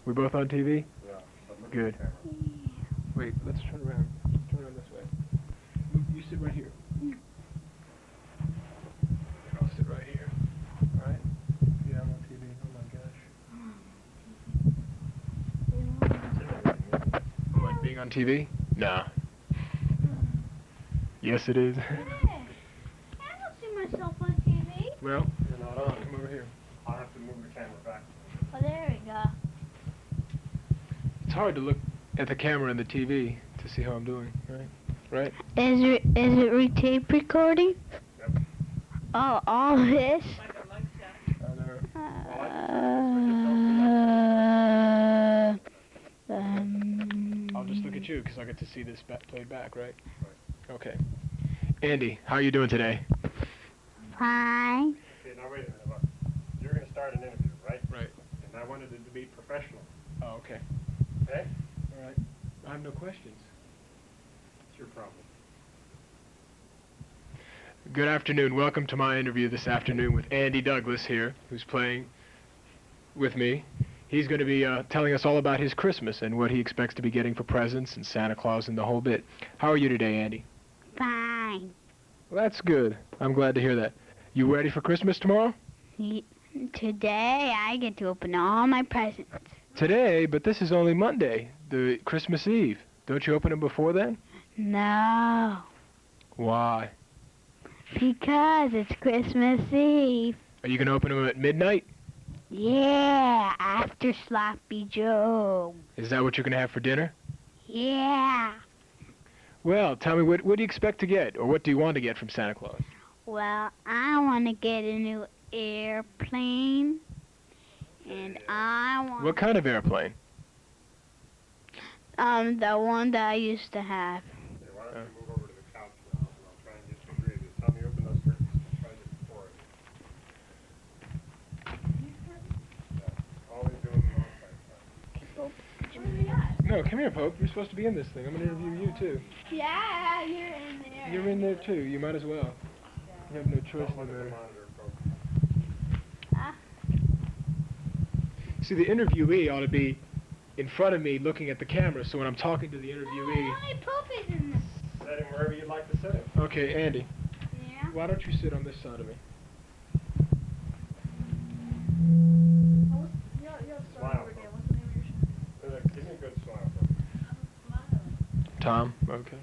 We both on TV? Yeah. But look Good. at the camera. Wait, let's turn around. Turn around this way. You sit right here. I'll sit right here. All right? Yeah, I'm on TV. Oh my gosh. What, being on TV? Nah. Yes, it is. Hey, I don't see myself on TV. Well, You're not on. come over here. I'll have to move the camera back. Oh, there we go. It's hard to look at the camera and the TV to see how I'm doing, right? Right? Is it tape recording? Yep. Oh, all this? I know. I'll just look at you because I get to see this played back, right? Right. Okay. Andy, how are you doing today? Fine. Okay, now wait a minute. Look. You're going to start an interview, right? Right. And I wanted it to be professional. Oh, okay. Okay? All right. I have no questions. It's your problem. Good afternoon. Welcome to my interview this afternoon with Andy Douglas here, who's playing with me. He's going to be telling us all about his Christmas and what he expects to be getting for presents and Santa Claus and the whole bit. How are you today, Andy? Fine. Well, that's good. I'm glad to hear that. You ready for Christmas tomorrow? Today I get to open all my presents. Today, but this is only Monday, the Christmas Eve. Don't you open them before then? No, Why? because it's Christmas Eve. Are you going to open them at midnight? Yeah, after Sloppy Joe. Is that what you're going to have for dinner? Yeah. Well, tell me, what do you expect to get, or what do you want to get from Santa Claus? Well, I want to get a new airplane, and I want What kind of airplane? the one that I used to have. Okay, why don't you move over to the couch now, and I'll try and get some breathing. Tell me, open those curtains. Try to get before it. Yeah. Always doing the wrong side. No, come here, Pope. You're supposed to be in this thing. I'm going to interview you, too. Yeah, you're in there. You're in there, too. You might as well. You have no choice Don't in the look at the matter. monitor, folks. See, the interviewee ought to be in front of me looking at the camera, so when I'm talking to the interviewee... Only Pope is in this. Set him wherever you'd like to sit him. Okay, Andy, Yeah. why don't you sit on this side of me? Smile. Give me a good smile. Tom, okay.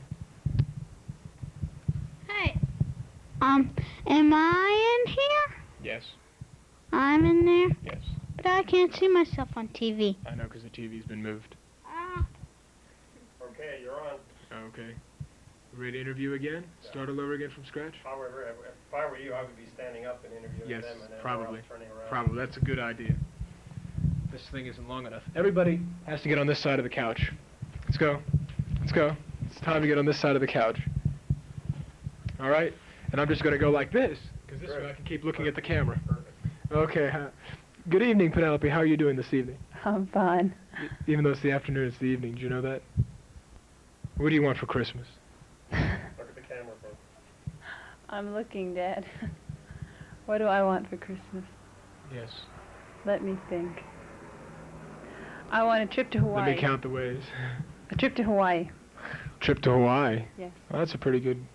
Hey. Am I in here? Yes, I'm in there, yes. but I can't see myself on TV. I know, because the TV's been moved. Okay, you're on. Okay. Ready to interview again? Start all over again from scratch? However, if I were you, I would be standing up and interviewing Yes, them, and then probably. turning around. Probably. That's a good idea. This thing isn't long enough. Everybody has to get on this side of the couch. Let's go. Let's go. It's time to get on this side of the couch. All right? And I'm just going to go like this, because this way I can keep looking at the camera. Perfect. Okay. Good evening, Penelope. How are you doing this evening? I'm fine. Even though it's the afternoon, it's the evening. Do you know that? What do you want for Christmas? Look at the camera, folks. I'm looking, Dad. What do I want for Christmas? Yes. Let me think. I want a trip to Hawaii. Let me count the ways. A trip to Hawaii. Trip to Hawaii. Yes. Well, that's a pretty good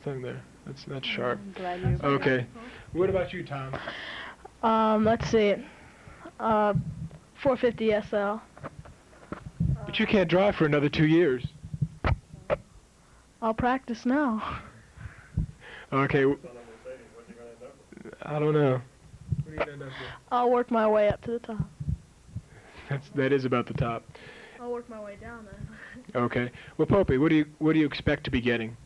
thing there. That's sharp. I'm glad you. Okay. What about you, Tom? Let's see. 450 SL. But you can't drive for another 2 years. I'll practice now. Okay. Son of Mercedes, what you gonna end up with? I don't know. What are you gonna end up with? I'll work my way up to the top. That is about the top. I'll work my way down then. Okay. Well, Popey, what do you expect to be getting?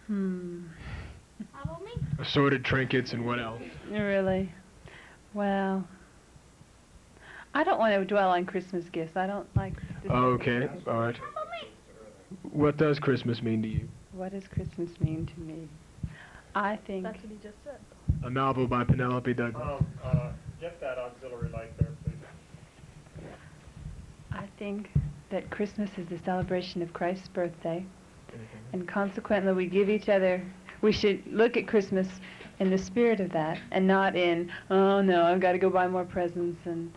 How about me? Assorted trinkets and what else? Really? Well, I don't want to dwell on Christmas gifts. I don't like. Okay. All right. How about me? What does Christmas mean to you? What does Christmas mean to me? I think. That's what he just said. A novel by Penelope Douglas. Get that auxiliary light there, please. I think that Christmas is the celebration of Christ's birthday, and consequently we give each other. We should look at Christmas in the spirit of that, and not in, oh no, I've got to go buy more presents, and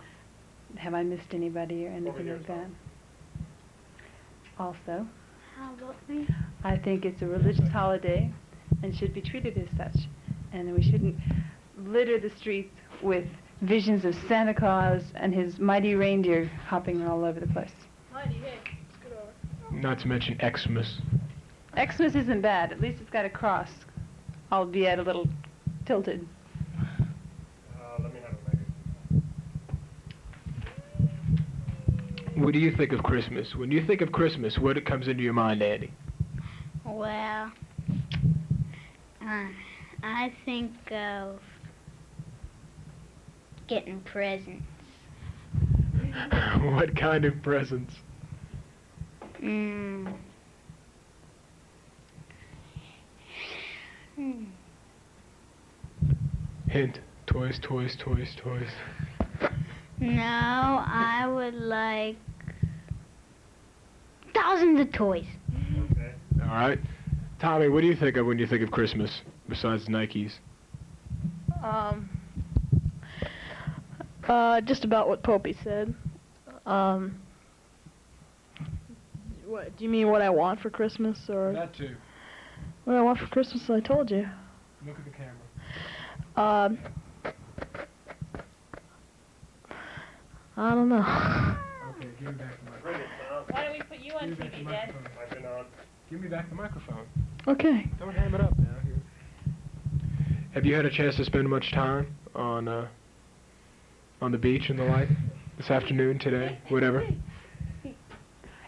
Have I missed anybody or anything here, like that? Also, How about me? I think it's a religious holiday and should be treated as such. And we shouldn't litter the streets with visions of Santa Claus and his mighty reindeer hopping all over the place. Mighty, hey, scoot over. Not to mention Xmas. Xmas isn't bad. At least it's got a cross, albeit a little tilted. Let me have a magazine. What do you think of Christmas? When you think of Christmas, what comes into your mind, Andy? Well, I think of getting presents. What kind of presents? Mm. Hint. Toys, toys, toys, toys. No, I would like thousands of toys. Okay. All right. Tommy, what do you think of when you think of Christmas, besides Nikes? Just about what Popey said. What do you mean? What I want for Christmas, or That too. what I want for Christmas? I told you. Look at the camera. I don't know. Okay, give me back the microphone. Bring it, Tom. Why don't we put you on Give me back the TV, Dad? microphone. I've been on. Give me back the microphone. Okay. Don't ham it up now. Here. Have you had a chance to spend much time on the beach and the like this afternoon, today, whatever?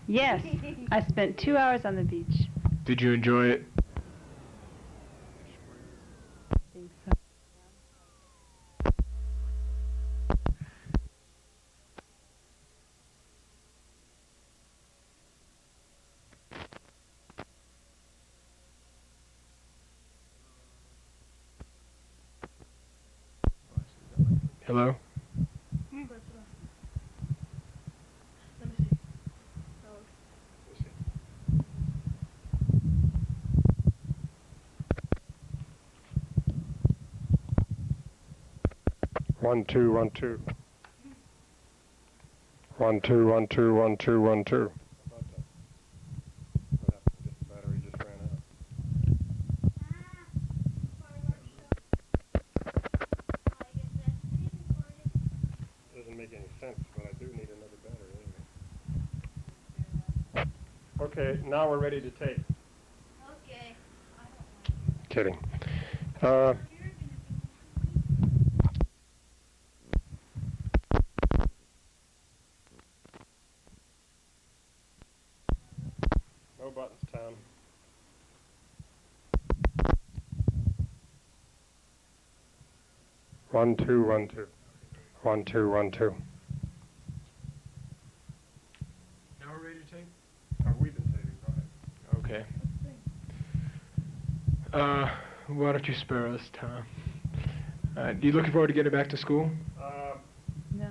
Yes, I spent 2 hours on the beach. Did you enjoy it? I think so. Hello? Let me see. One, two, 1, 2. 1, 2, 1, 2, 1, 2, 1, 2. How about that? What happened? Just the battery just ran out. Doesn't make any sense, but I do need another battery anyway. Okay, now we're ready to tape. Okay. Kidding. No buttons, Tom. One, two, 1, 2. 1, 2, 1, 2. Now we're ready to tape? We've been taping, go ahead. Okay. Why don't you spare us, Tom? You looking forward to getting back to school? No.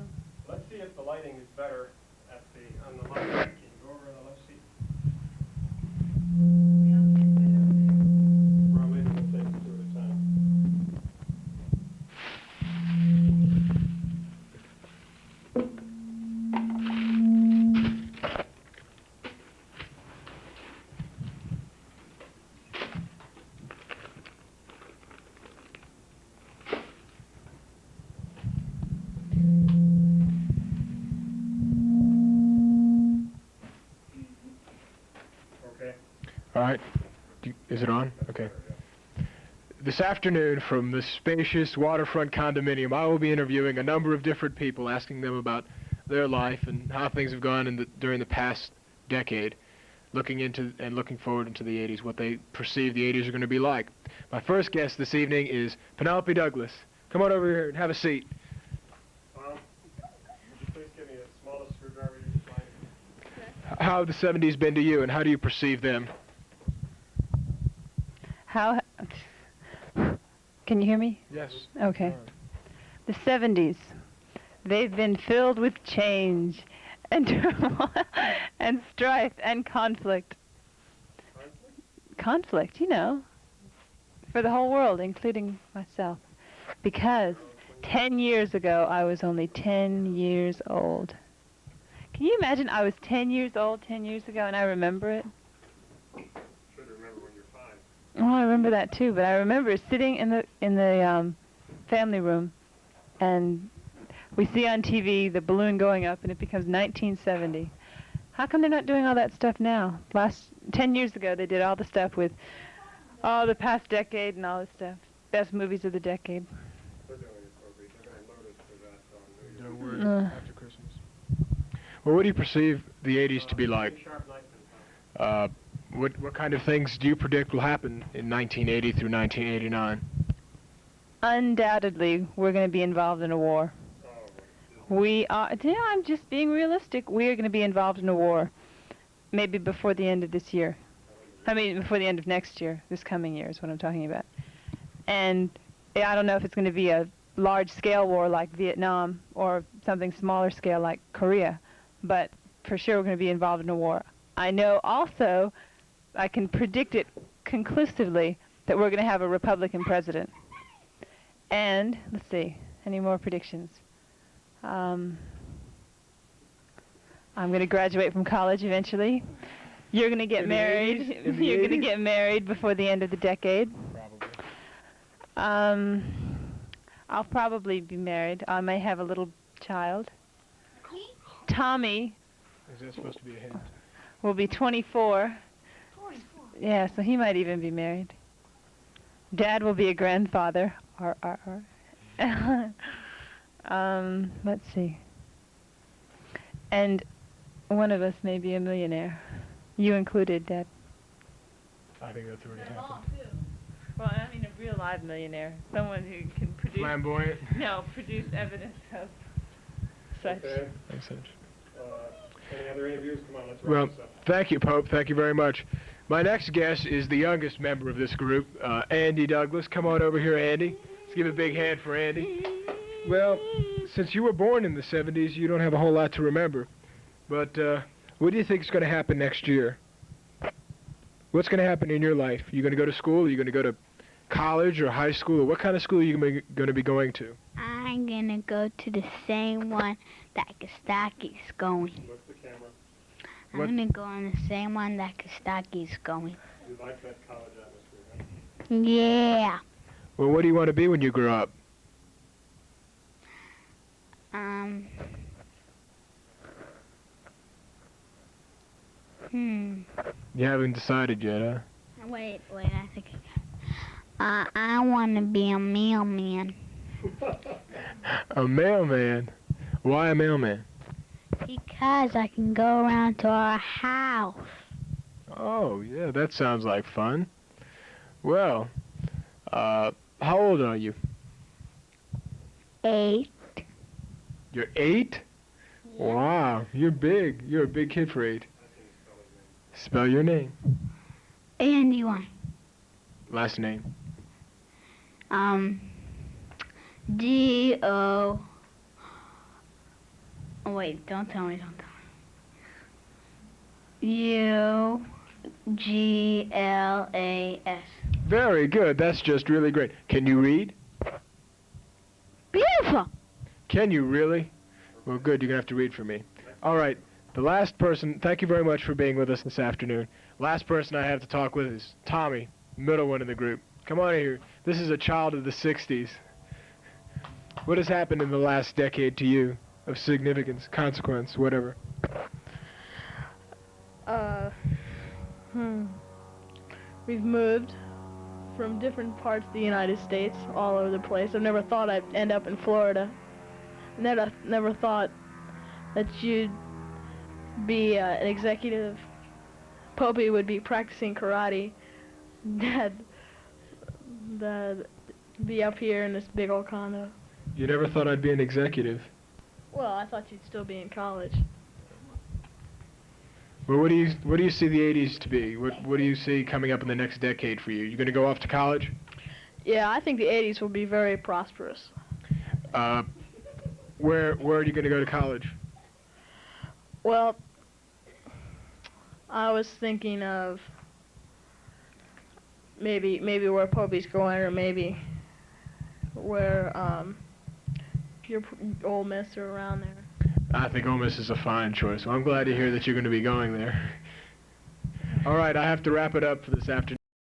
Let's see if the lighting is better on the left seat. Can you go over on the left seat? Well, maybe we'll take it 2 at a time. Okay. All right. Is it on? Okay. This afternoon, from the spacious waterfront condominium, I will be interviewing a number of different people, asking them about their life and how things have gone during the past decade, looking forward into the 80s, what they perceive the 80s are going to be like. My first guest this evening is Penelope Douglas. Come on over here and have a seat. Would you please give me the smallest screwdriver you can find? How have the 70s been to you, and how do you perceive them? How? Can you hear me? Yes. Okay. The 70s. They've been filled with change and turmoil and strife and conflict. Conflict, you know, for the whole world, including myself. Because 10 years ago, I was only 10 years old. Can you imagine I was 10 years old 10 years ago and I remember it? Should remember when you're 5. Well, I remember that too, but I remember sitting in the family room, and we see on TV the balloon going up, and it becomes 1970. How come they're not doing all that stuff now? 10 years ago, they did all the stuff with all the past decade and all this stuff. Best movies of the decade. They're doing it, Toby. They're going to load us for that on New Don't Year's. worry, after Christmas. Well, what do you perceive the 80s to be like? Sharp knife in time. What kind of things do you predict will happen in 1980 through 1989? Undoubtedly, we're going to be involved in a war. We are. Yeah, I'm just being realistic. We are going to be involved in a war, maybe before the end of this year. I mean, before the end of next year. This coming year is what I'm talking about. And I don't know if it's going to be a large-scale war like Vietnam or something smaller scale like Korea, but for sure we're going to be involved in a war. I know also, I can predict it conclusively, that we're going to have a Republican president. And, let's see, any more predictions? I'm going to graduate from college eventually. You're going to get In the married. 80s? In the You're going to 80s? get married before the end of the decade. Probably. I'll probably be married. I may have a little child. Tommy Is that supposed to be a hint? will be 24. Yeah, so he might even be married. Dad will be a grandfather. Let's see. And one of us may be a millionaire. You included, Dad. I think that's already happened. Well, I mean a real live millionaire. Someone who can produce... Flamboyant. No, produce evidence of such. Okay. Thanks, Edge. Any other interviews? Come on, let's Well, wrap this up. thank you, Pope. Thank you very much. My next guest is the youngest member of this group, Andy Douglas. Come on over here, Andy. Let's give a big hand for Andy. Well, since you were born in the 70s, you don't have a whole lot to remember. But what do you think is going to happen next year? What's going to happen in your life? Are you going to go to school? Are you going to go to college or high school? Or what kind of school are you going to be going to? I'm gonna go to the same one that Kostaki's going. Look the camera. I'm What- gonna go on the same one that Kostaki's going. You like that college atmosphere, huh? Yeah. Well, what do you want to be when you grow up? You haven't decided yet, huh? Wait, I think I want to be a mailman A mailman? Why a mailman? because I can go around to our house. Oh, yeah, that sounds like fun. Well, how old are you? 8. You're 8? Wow, you're big. You're a big kid for 8. Spell your name. Andy one. Last name. D-O... Oh, wait, don't tell me. U-G-L-A-S. Very good. That's just really great. Can you read? Beautiful! Can you really? Well, good. You're going to have to read for me. All right. The last person, thank you very much for being with us this afternoon. Last person I have to talk with is Tommy, middle one in the group. Come on in here. This is a child of the 60s. What has happened in the last decade to you of significance, consequence, whatever? We've moved from different parts of the United States all over the place. I've never thought I'd end up in Florida. Never thought that you'd be an executive. Popey would be practicing karate. Dad be up here in this big old condo. You never thought I'd be an executive. Well, I thought you'd still be in college. Well, what do you see the 80s to be? What do you see coming up in the next decade for you? You going to go off to college? Yeah, I think the 80s will be very prosperous. Where are you going to go to college? Well, I was thinking of maybe where Popey's going, or maybe where your Ole Miss or around there. I think Ole Miss is a fine choice. Well, I'm glad to hear that you're going to be going there. All right, I have to wrap it up for this afternoon.